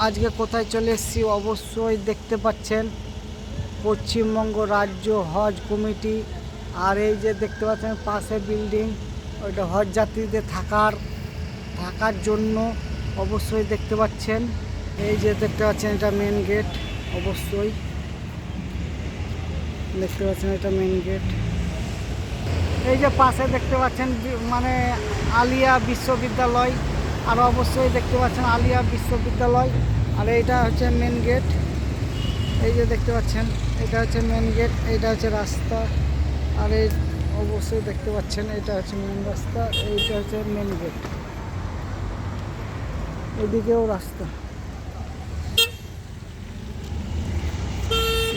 আজকে কোথায় চলে এসেছি অবশ্যই দেখতে পাচ্ছেন, পশ্চিমবঙ্গ রাজ্য হজ কমিটি। আর এই যে দেখতে পাচ্ছেন পাশে বিল্ডিং, ওইটা হজ যাত্রীদের থাকার জন্য অবশ্যই দেখতে পাচ্ছেন। এই যে দেখতে পাচ্ছেন এটা মেন গেট, অবশ্যই দেখতে পাচ্ছেন এটা মেন গেট। এই যে পাশে দেখতে পাচ্ছেন মানে আলিয়া বিশ্ববিদ্যালয়, আর অবশ্যই দেখতে পাচ্ছেন আলিয়া বিশ্ববিদ্যালয়। আর এইটা হচ্ছে মেন গেট, এই যে দেখতে পাচ্ছেন এটা হচ্ছে মেন গেট, এইটা হচ্ছে রাস্তা। আর এই অবশ্যই দেখতে পাচ্ছেন এটা হচ্ছে মেন রাস্তা, এইটা হচ্ছে মেন গেট, এদিকেও রাস্তা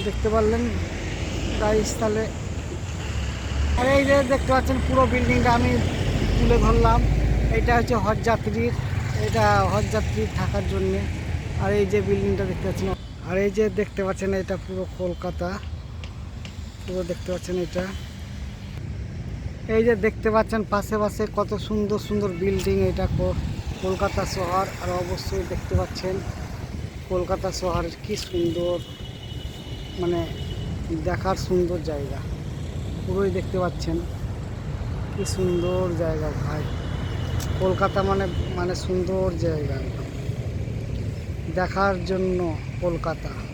দেখতে পারলেন গাড়িস্থলে। আর এই যে দেখতে পাচ্ছেন পুরো বিল্ডিংটা আমি তুলে ধরলাম, এইটা হচ্ছে হজ যাত্রী থাকার জন্যে। আর এই যে বিল্ডিংটা দেখতে পাচ্ছেন, আর এই যে দেখতে পাচ্ছেন এটা পুরো কলকাতা, পুরো দেখতে পাচ্ছেন এটা। এই যে দেখতে পাচ্ছেন পাশে পাশে কত সুন্দর সুন্দর বিল্ডিং, এটা কলকাতা শহর। আর অবশ্যই দেখতে পাচ্ছেন কলকাতা শহর কি সুন্দর, মানে দেখার সুন্দর জায়গা, পুরোই দেখতে পাচ্ছেন কি সুন্দর জায়গা ভাই। কলকাতা মানে সুন্দর জায়গা, দেখার জন্য কলকাতা।